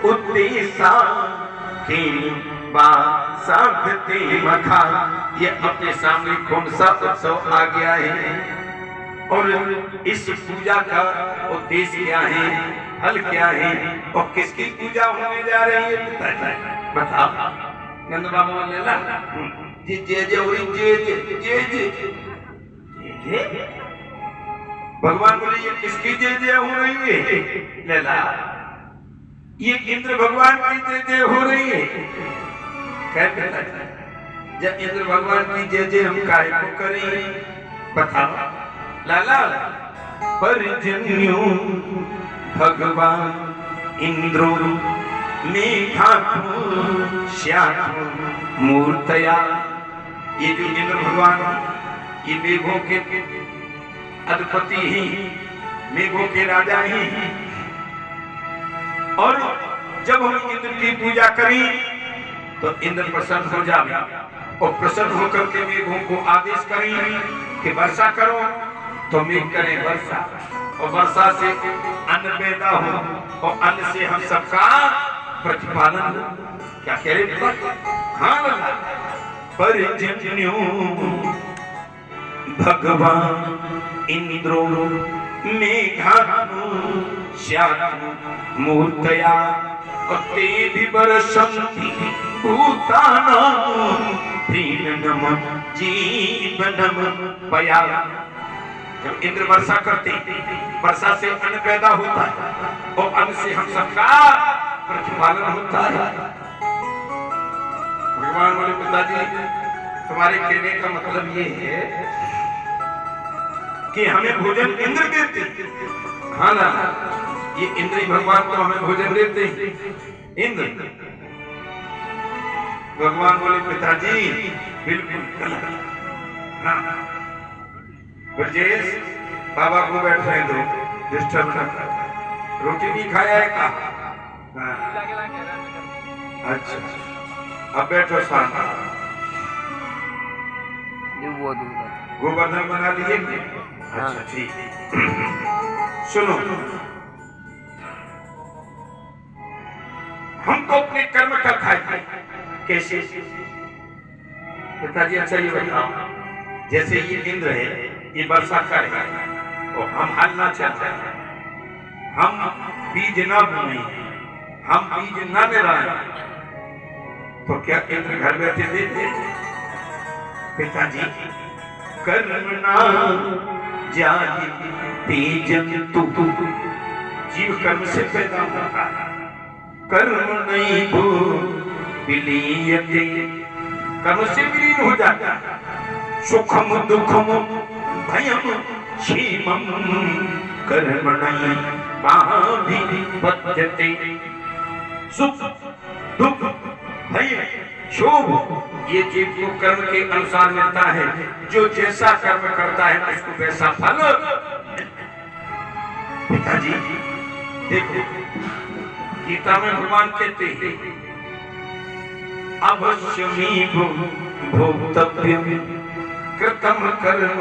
उद्देशा के साधते मखा। ये अपने सामने कौन सा उत्सव आ गया है और इस पूजा का उद्देश्य क्या है, फल क्या है और किसकी पूजा होने जा रही है बता। नंद बाबा लेला जी जे जे जे जे जे जे भगवान बोले ये किसकी जय जय हो रही है लेला, ये इंद्र भगवान की जय जय हो रही है। कहते जब इंद्र भगवान की जय जय हम काहे को करें बताओ लाला। परजन्यो भगवान इंद्रो मेघात्म श्याम मूर्तया। ये जो इंद्र भगवान ये मेघों के अधिपति ही, मेघों के राजा ही, और जब हम इंद्र की पूजा करें तो इंद्र प्रसन्न हो जाए और प्रसन्न होकर के मेघों को आदेश करें कि वर्षा करो तो मेघ करें वर्षा और वर्षा से अन्न पैदा हो और अन्न से हम सबका प्रतिपालन हो। क्या कह रहे? हाँ, परजन्यो भगवान इंद्रो मेघात्म श्याम मूर्तया ते भी वर्षन्ति भूतानां प्रीणनम जीवनम पया। जब इंद्र वर्षा करते, वर्षा से अन्न पैदा होता है और अन्न से हम सबका प्रतिपालन होता है। भगवान बोले पिताजी तुम्हारे कहने का मतलब ये है कि हमें भोजन इंद्र देते। हाँ ना, ये इंद्र भगवान तो हमें भोजन देते हैं इंद्र। भगवान बोले पिताजी बिल्कुल गलत। हाँ ब्रजेश बाबा को बैठने दो, डिस्टर्ब न कर। रोटी भी खाया है का? अच्छा अब बैठो शांत। गोवर्धन बना लिए? अच्छा ठीक। सुनो, हमको अपने कर्म का खाए कैसे पिताजी? अच्छा ये बताओ, जैसे ये इंद्र है ये वर्षा करेगा और हम हल ना चाहते, हम बीज ना बोए, हम बीज ना लगाए तो क्या इंद्र घर बैठे देते? पिताजी कर्मणा जायते जन्तु, जीव कर्म से पैदा होता है। कर्म नहीं भू विलीयते, कर्म से विलीन हो जाता है। सुखम दुखम भयम क्षेमम कर्मणि बाधिपत्यते। सुख दुख भय क्षोभ ये जीव को कर्म के अनुसार मिलता है। जो जैसा कर्म करता है उसको वैसा फल। पिताजी देखो गीता में भगवान कहते हैं अवश्यमेव भोक्तव्यम कृतम कर्म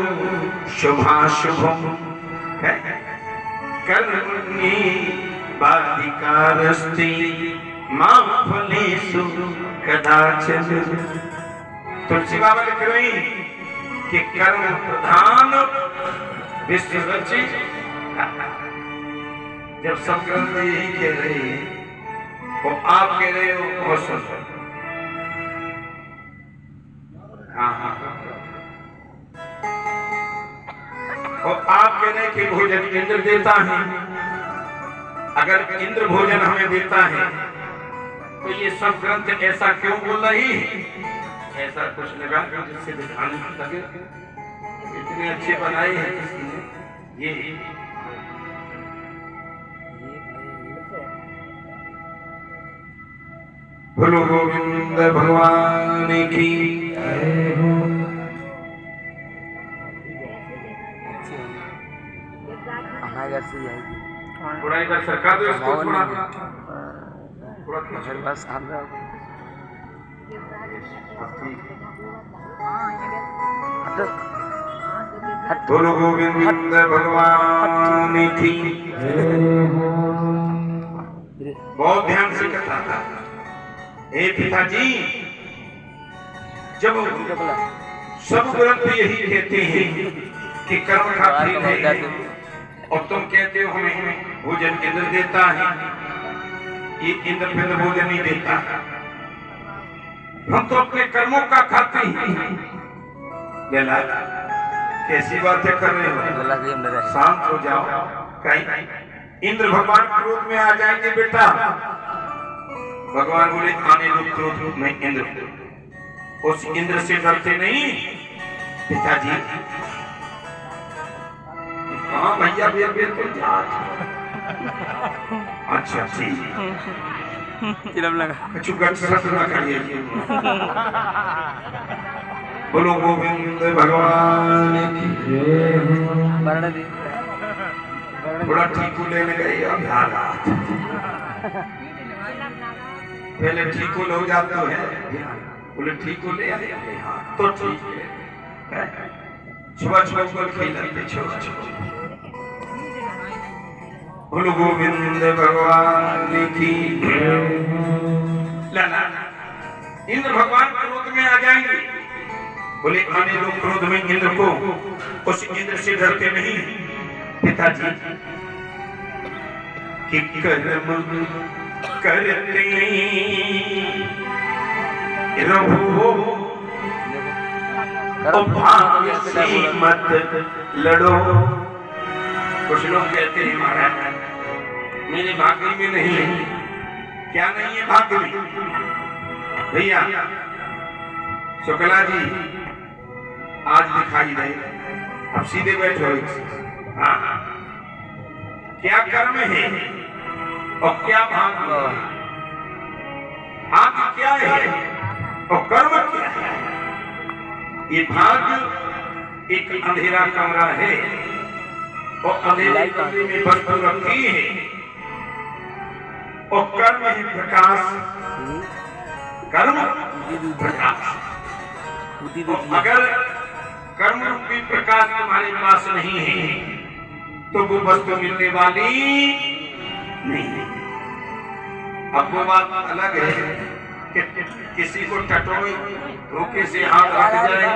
शुभाशुभम कर्मणि बाधिकारस्ति मा फलेषु कदाचन। तुलसी बाबा लिख रही कि कर्म प्रधान विश्व रचि। जब सब ग्रंथ यही कह रहे हैं तो आप कह रहे हो बहुत सुंदर। हाँ और आप कह रहे हैं कि भोजन इंद्र देता है। अगर इंद्र भोजन हमें देता है तो ये सब ग्रंथ ऐसा क्यों बोल रही है? ऐसा कुछ लगा जिससे दिखाने लगे इतने अच्छे बनाए हैं किसी ने। ये बोलो गोविंद भगवान की। हमारे घर से जाएगी थोड़ा इधर सरकार दो इसको थोड़ा बस आंध्र। बोलो गोविंद भगवान की। बहुत ध्यान से कथा था। हे पिताजी, जब सब ग्रंथ यही कहते हैं कि कर्म का फल है, और तुम कहते हो हमें भोजन इंद्र देता है, ये इंद्र फिर भोजन नहीं देता, हम तो अपने कर्मों का खाते हैं। बेला कैसी बातें कर रहे हो, शांत हो जाओ। कहीं इंद्र भगवान क्रोध में आ जाएंगे बेटा। भगवान बोले आने दो क्रोध में इंद्र, उस इंद्र से डरते नहीं पिताजी। हाँ भैया भैया तो अच्छा ठीक कुछ गट ना करिए। बोलो गोविंद भगवान की जय। थोड़ा ठीकू लेने गए अभ्यास, पहले ठीकू हो जाते हैं, बोले ठीकू ले आए तो ठीक है। छुआ छुआ को खेलते छुआ छुआ। बोलो गोविंद भगवान की लाला। इंद्र भगवान क्रोध में आ जाएंगे, बोले आने दो क्रोध में इंद्र को, उस इंद्र से डरते नहीं पिताजी। कि कर्म करते रहो, भाग्य से मत लड़ो। कुछ लोग कहते हैं महाराज मेरे भाग्य में नहीं है। क्या नहीं है भाग्य में भैया? शुक्ला जी आज दिखाई दे, अब सीधे बैठो। हाँ, क्या कर्म है और क्या भाग्य है? भाग्य क्या है और कर्म क्या है? ये भाग्य एक अंधेरा कमरा है और अंधेरे कमरे में वस्तु रखी है, और कर्म है प्रकाश। कर्म प्रकाश। अगर कर्म रूपी प्रकाश तुम्हारे पास नहीं है तो वो वस्तु मिलने वाली नहीं है। अब वो बात अलग है कि किसी को टटोए धोखे से हाथ रख जाए,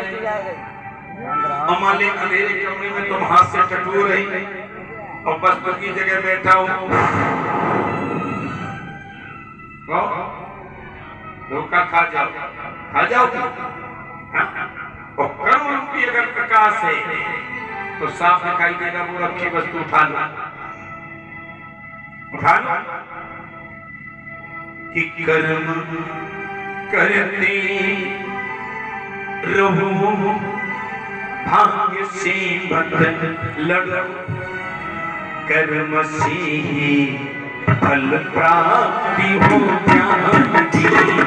हमारे अंधेरे कमरे में तुम हाथ से टटो रही और वस्तु की जगह बैठा हो, धोखा खा जाओ। और कर्म रूपी अगर प्रकाश है तो साफ दिखाई देगा, वो रखी वस्तु उठा लो। कि कर्म करते रहो, भाग्य से मत लड़ो, कर्म से ही फल प्राप्ति हो जाती।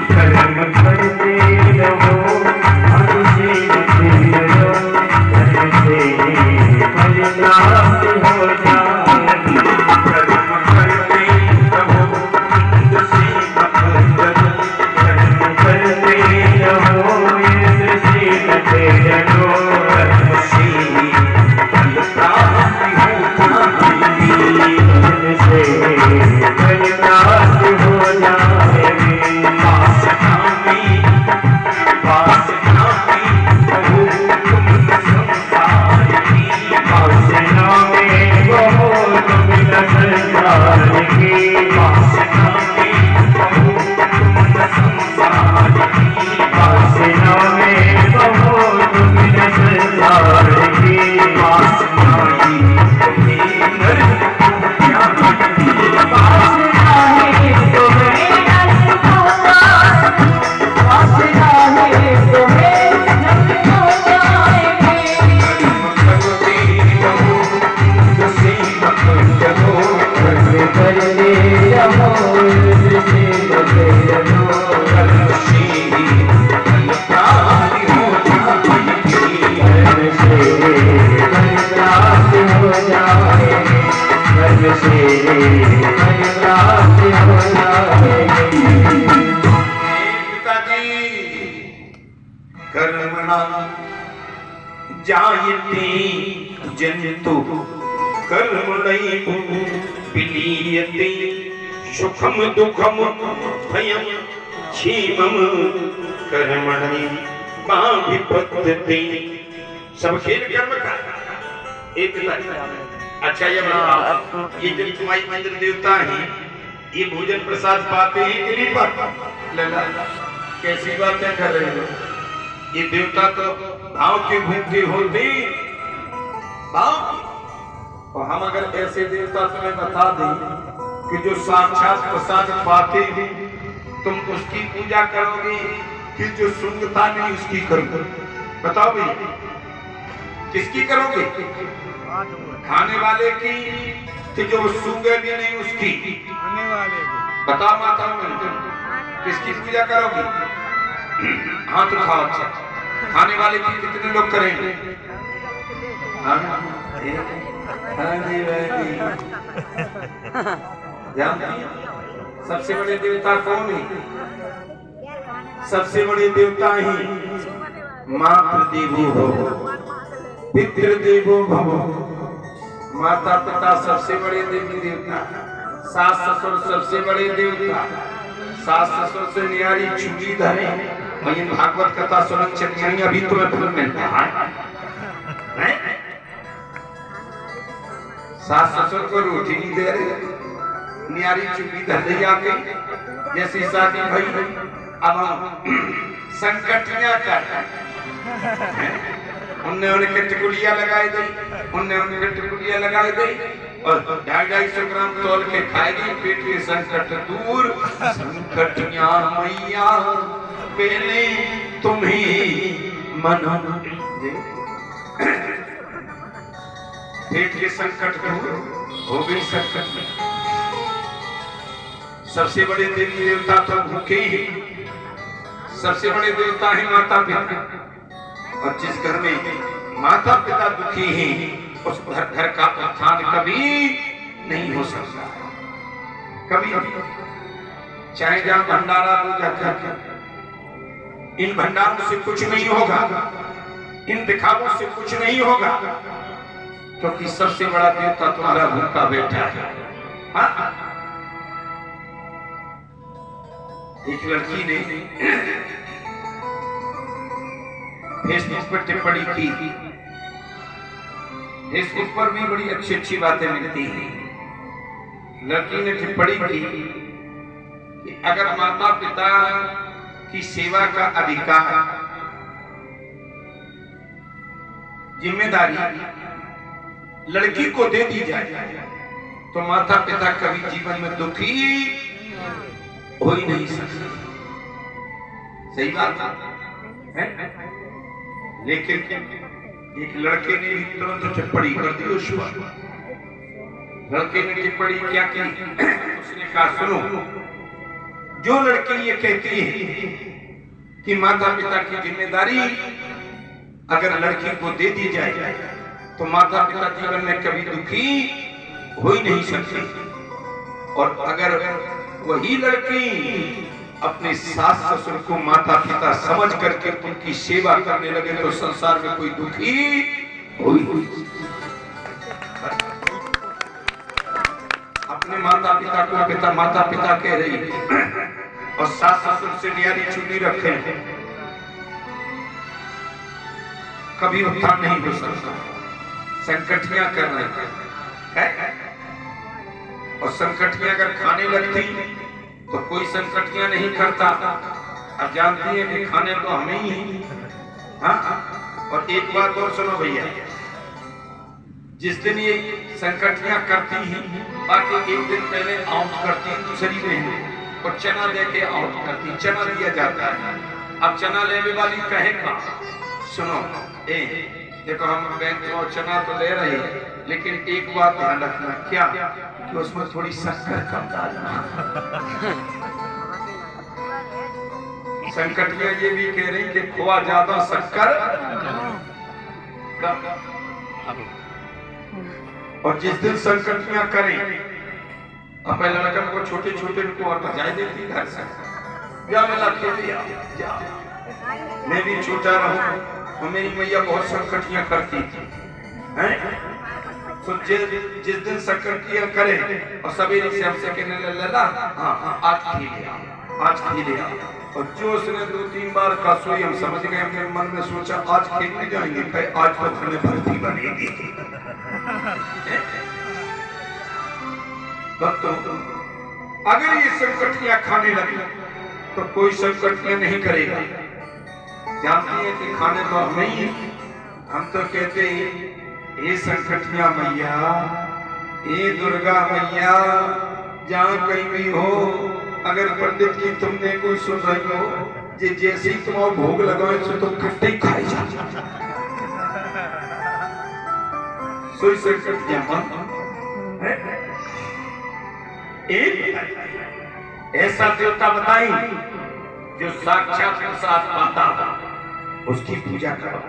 कर्म करते रहो, भाग्य से मत लड़ो, कर्म से ही फल प्राप्ति हो जाती। कर्म करते रहो, भाग्य से मत लड़ो, कर्म करते रहो, भाग्य से मत लड़ो, कर्म से ही फल प्राप्ति हो जाती। कर्म से जंतु कर्मणैः विलीयते सुखम दुखम भयम क्षीमम कर्मणि बाभिपद्धति। सब खेल कर्म का एक अच्छा ये बताओ, ये जो तुम्हारी मंदिर देवता हैं ये भोजन प्रसाद पाते हैं कि नहीं पाते? लला कैसी बातें कर रहे हो? ये देवता तो भाव के भूखे होते भाव। और हम अगर ऐसे देवता तुम्हें बता दें कि जो साक्षात प्रसाद पाते हैं, तुम उसकी पूजा करोगे कि जो सुंगता नहीं उसकी करोगे? बताओ भैया, किसकी करोगे? खाने वाले की कि जो सूंगे भी नहीं उसकी? खाने वाले की। बताओ माता किसकी पूजा करोगे? हाथ उठाओ। अच्छा, खाने वाले की कितने लोग करेंगे? सबसे बड़े देवता कौन है? सबसे बड़े देवता ही मातृदेवो भव, पितृदेवो भव। माता पिता सबसे बड़े देवी देवता, सास ससुर सबसे बड़े देवता। सास ससुर से न्यारी चूड़ी धरे। वही भागवत कथा सुनन चलिए, अभी तुम्हें फल मिलता है। सास ससुर को रोटी नहीं दे रहे, न्यारी चूड़ी धरे आके जैसी शादी भाई। अब संकटियां कर उनके टिकुलियां लगाई गई, उनके टिकुलियां लगाई गई और 250 ग्राम तोल के खाएगी। पेट के संकट दूर, संकटियां मैया पहले तुम्हें मना। पेट के संकट दूर हो गई संकट में। सबसे बड़े देवी देवता तो भूखे ही, सबसे बड़े देवता है माता पिता। और जिस घर में माता पिता दुखी हैं उस घर का उत्थान कभी नहीं हो सकता, कभी। चाहे जहां भंडारा पूजा कर, इन भंडारों से कुछ नहीं होगा, इन दिखावों से कुछ नहीं होगा, क्योंकि सबसे बड़ा देवता तुम्हारा भूखा बैठा है। हाँ? एक लड़की ने फेसबुक पर टिप्पणी की। फेसबुक पर भी बड़ी अच्छी अच्छी बातें मिलती हैं। लड़की ने टिप्पणी की कि अगर माता पिता की सेवा का अधिकार, जिम्मेदारी लड़की को दे दी जाए तो माता पिता कभी जीवन में दुखी हो ही नहीं सकते। सही बात है? लेकिन एक लड़के ने भी तुरंत टिप्पणी कर दी उस पर। लड़के ने टिप्पणी क्या की? उसने कहा सुनो, जो लड़की ये कहती है कि माता पिता की जिम्मेदारी अगर लड़की को दे दी जाए तो माता पिता जीवन में कभी दुखी हो ही नहीं सकते। और अगर वही लड़की अपने सास ससुर को माता पिता समझ करके उनकी सेवा करने लगे तो संसार में कोई दुखी हो ही नहीं। अपने माता पिता को पिता माता पिता कह रही है और सास ससुर से न्यारी चुनी रखे, कभी उत्थान नहीं हो सकता। संकटियां कर रहे हैं और संकटियां अगर खाने लगती तो कोई संकटियां नहीं करता। अब जानती है कि खाने तो हमें ही। हाँ? और एक बात और सुनो भैया, जिस दिन ये संकटियां करती हैं, बाकी एक दिन पहले आउट करती है दूसरी बहन और चना दे के आउट करती, चना दिया जाता है। अब चना लेने वाली कहेगा सुनो देखो हम बैंक में चना तो ले रहे हैं, लेकिन एक बात ध्यान रखना, क्या कि उसमें थोड़ी शक्कर कम डालना। संकटियां ये भी कह रही कि खोआ ज्यादा शक्कर कम। और जिस दिन संकटियां करें, अपने लड़कन को छोटे छोटे को और बजाय देती घर से, जा मेला खेल जा। मैं भी छोटा रहूं और मेरी मैया बहुत संकटियां करती थी, हैं? तो जिस दिन संकल्प करे और सवेरे से हमसे कहने लगा हाँ आज खी लिया, आज खी लिया, और जो उसने 2-3 बार का सोई हम समझ गए, अपने मन में सोचा आज खेलने जाएंगे, कहे आज तो खाने भर्ती बनेगी। भक्तों, अगर ये संकटियां खाने लगे तो कोई संकटियां नहीं करेगा। जानती है कि खाने तो हम नहीं, हम तो कहते हैं ये संकटियां मैया, ये दुर्गा मैया, जहाँ कहीं भी हो, अगर पंडित की तुमने कोई सुन रही हो, जैसे ही तुम भोग लगाओ तो तुम खट्टे ही खाई जा। सोई संकटियां एक ऐसा देवता बताई जो साक्षात प्रसाद पाता उसकी पूजा करो।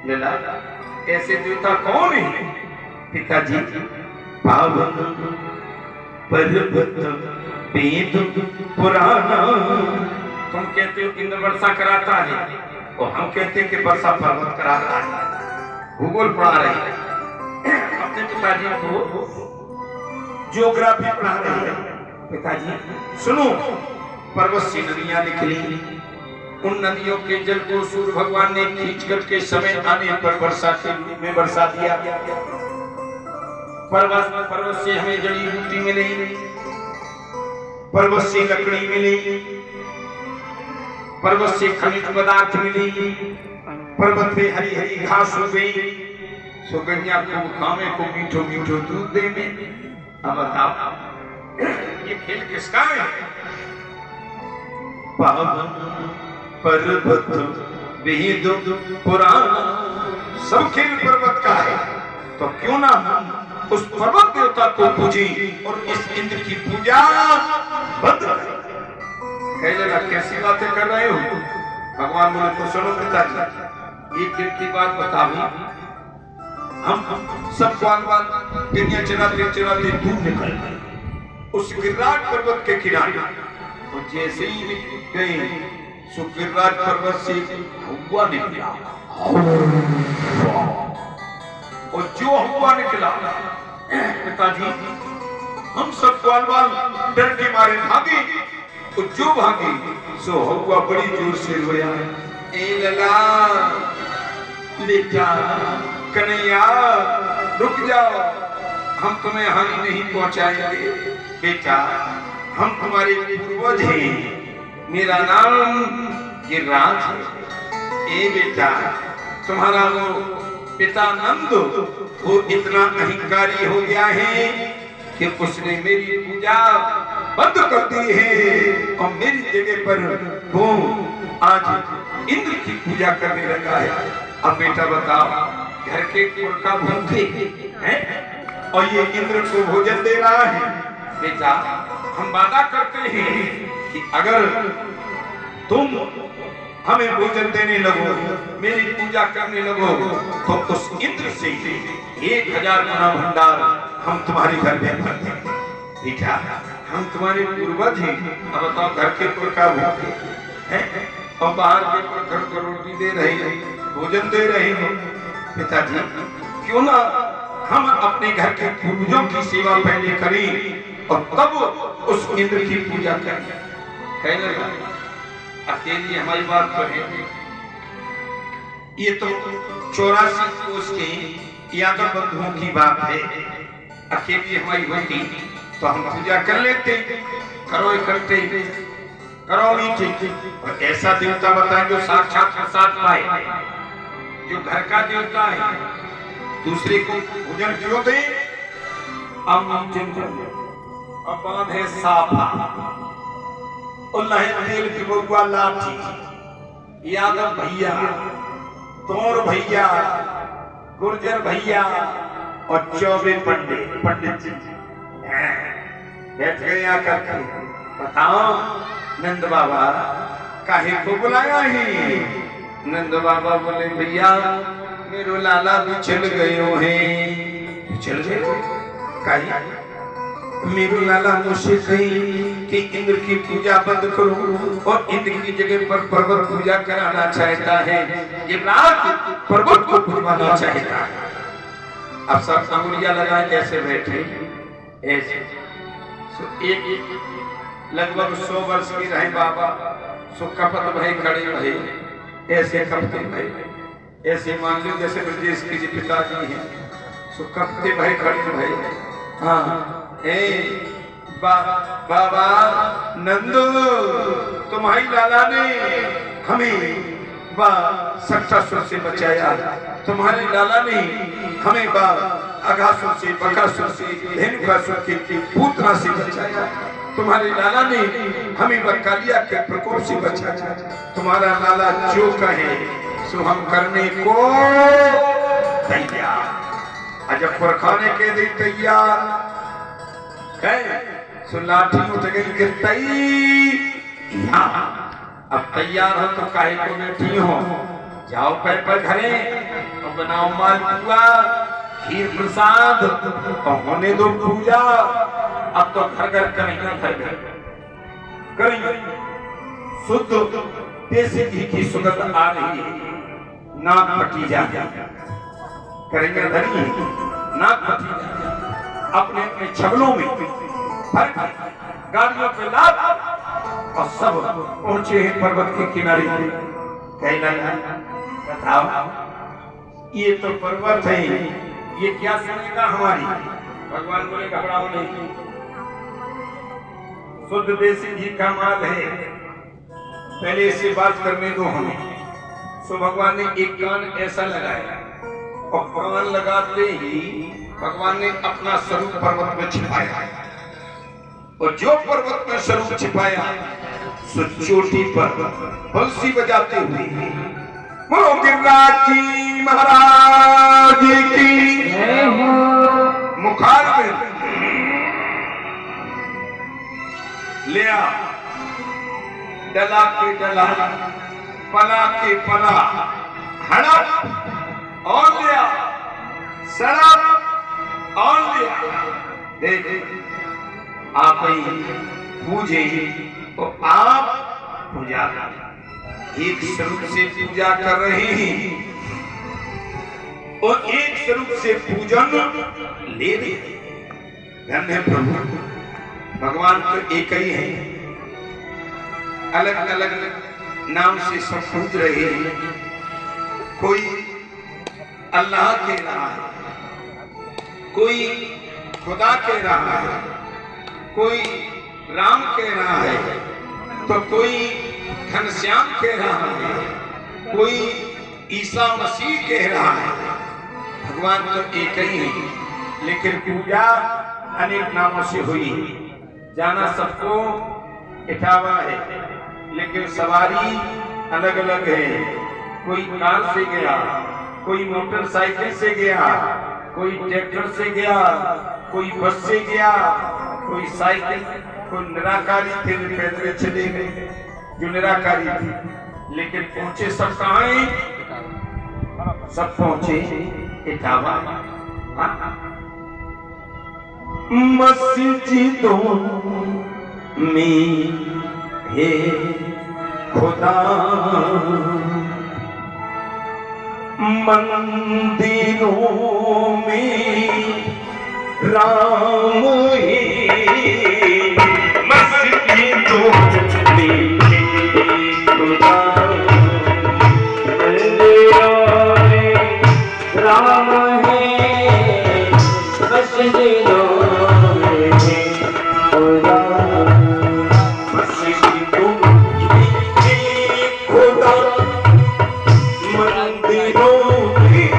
लेला ऐसे देवता कौन है? पिताजी पावन पर्वत वेद पुराना। तुम कहते हो इंद्र वर्षा कराता है और हम कहते हैं कि वर्षा पर्वत कराता है। भूगोल पढ़ा रहे हैं अपने पिताजी को, ज्योग्राफी पढ़ा रहे हैं। पिताजी सुनो, पर्वत से नदियां निकली, उन नदियों के जल को सूर्य भगवान ने खींच करके समय आने पर वर्षा के रूप में बरसा दिया। पर्वत से हमें जड़ी बूटी मिली, पर्वत से लकड़ी मिली, पर्वत से खनिज पदार्थ मिली, पर्वत पे हरी हरी घास हो गई, सुगंधिया को खामे को मीठो मीठो दूध दे में। अब बताओ ये खेल किसका है? पावन पर्वत वेद पुराण, सब खेल पर्वत का है। तो क्यों ना हम उस पर्वत देवता को पूजी और इस इंद्र की पूजा बंद करें। कह लगा कैसी बातें कर रहे हो? भगवान बोले तो सुनो पिताजी, एक दिन की बात बताओ। हम सब दुनिया चलाते चलाते दूर निकल गए उस गिरिराज पर्वत के किनारे, और जैसे ही गए सो गिरिराज पर्वत से हुआ निकला, और जो हुआ निकला पिताजी हम सब ग्वाल डर के मारे भागे, और जो भागे सो हुआ बड़ी जोर से रोया, ए लला बेटा कन्हैया रुक जाओ, हम तुम्हें हानि नहीं पहुंचाएंगे। बेटा हम तुम्हारे पूर्वज हैं, मेरा नाम गिरिराज है। ए बेटा तुम्हारा वो पिता नंद वो इतना अहंकारी हो गया है कि उसने मेरी पूजा बंद कर दी है और मेरी जगह पर वो आज इंद्र की पूजा करने लगा है। अब बेटा बताओ, घर के कुल का भूखे हैं और ये इंद्र को भोजन दे रहा है। बेटा हम वादा करते हैं कि अगर तुम हमें भोजन देने लगो, मेरी पूजा करने लगो, तो उस इंद्र से 1000 गुना भंडार हम तुम्हारे घर में भर देंगे। बेटा हम तुम्हारे पूर्वज हैं, अब बताओ घर के कुल का भूखे हैं और बाहर के कुल घर को रोटी दे रहे हैं, भोजन दे रहे हो। पिताजी क्यों ना हम अपने घर के पूर्वजों की सेवा पहले करें और तब उस इंद्र की पूजा करें। कहने लगा अकेली हमारी बात तो है, ये तो 84 कोस के यादव बंधुओं की बात है। अकेली हमारी होती तो हम पूजा कर लेते, करो इकट्ठे करो मीठे। और ऐसा देवता बताए जो साक्षात प्रसाद पाए, जो घर का देवता है, दूसरे को भोजन क्यों दे? अब बांधे साफा और लहे तेल की बउआ लाठी, यादव भैया, तोर भैया, गुर्जर भैया और 24 पंडित जी बैठ गए आकर के। बताओ नंद बाबा काहे को बुलाया है? नंद बाबा बोले भैया मेरो लाला बिछल गयो है। बिछल गए काहे? मेरो लाला मुझसे कही कि इंद्र की पूजा बंद करो और इंद्र की जगह पर पर्वत पूजा कराना चाहता है। ये रात पर्वत को पूजवाना चाहता है। अब सब अंगुलियां लगाए कैसे बैठे ऐसे। एक लगभग 100 वर्ष की रहे बाबा, सो कपत भाई खड़े भाई ऐसे कपते भाई, ऐसे मान लो जैसे ब्रजेश के जी पिताजी हैं, सो कपते भाई खड़े भाई। हाँ बाबा नंदू, तुम्हारी लाला ने हमें सख्तासुर से बचाया, तुम्हारे लाला ने हमें अघासुर से, बकासुर से, धेनुकासुर की पूतना से बचाया, तुम्हारे लाला ने हमें कालिया के प्रकोप से बचाया। तुम्हारा लाला जो कहे सो हम करने को तैयार, जब पुरखाने के लिए तैयार है सो लाठी उठ गई कि अब तैयार हो तो काहे को बैठी हो, जाओ पैर पर घरे और बनाओ मालपुआ खीर प्रसाद और होने दो पूजा। अब तो घर घर करेंगे, घर घर करेंगे, शुद्ध देसी घी की सुगंध आ रही है, नाक फटी जा करेंगे धरी, नाक फटी जा अपने अपने छगलों में गाड़ियों पे लाद और सब पहुंचे हैं पर्वत के किनारे। कहीं बताओ ये तो पर्वत है, ये क्या सुनेगा हमारी। भगवान बोले घबराओ नहीं, शुद्ध देसी घी का माल है, पहले इससे बात करने दो हमें। सो भगवान ने एक कान ऐसा लगाया और कान लगाते ही भगवान ने अपना स्वरूप पर्वत में छिपाया, और जो पर्वत में स्वरूप छिपाया सो चोटी पर बंसी बजाते हुए बोलो गिरिराज जी महाराज की मुखार में ले आ, डला के डला, पला के पला, हड़प और लिया, सड़प और लिया। देख आप ही पूजे तो आप पूजा एक स्वरूप से पूजा कर रहे हैं और एक स्वरूप से पूजन ले रहे हैं। धन्य प्रभु, भगवान तो एक ही है, अलग अलग नाम से सब पूज रहे हैं। कोई अल्लाह कह रहा है, कोई खुदा कह रहा है, कोई राम कह रहा है, तो कोई घनश्याम कह रहा है, कोई ईसा मसीह कह रहा है। भगवान तो एक ही है, लेकिन पूजा अनेक नामों से हुई है। जाना सबको इठावा है, लेकिन सवारी अलग अलग है। कोई कार से गया, कोई मोटरसाइकिल से गया, कोई ट्रैक्टर से गया, कोई बस से गया, कोई साइकिल, कोई निराकारी थे पैदल चले गए जो निराकारी थी, लेकिन पहुंचे सब कहाँ हैं? सब पहुंचे इटावा। मस्जिदों में है खुदा, मंदिरों में राम है, मस्जिदों में खुदा, मंदिरों में राम है, मस्जिदों में खुदा, मस्जिदों में खुदा, मंदिरों में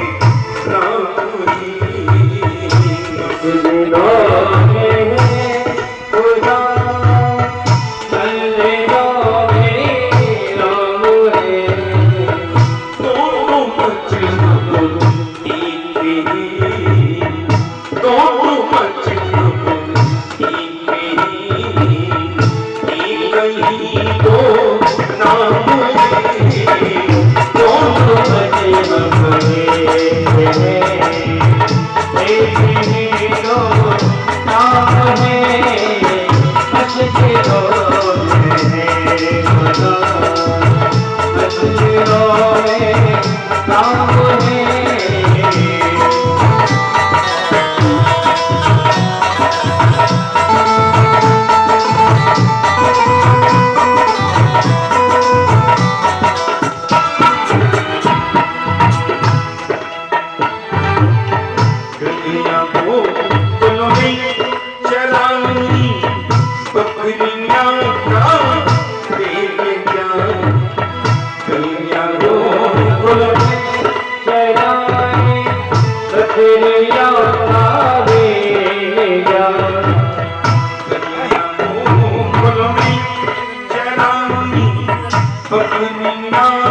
राम है, मस्जिदों अपनी माँ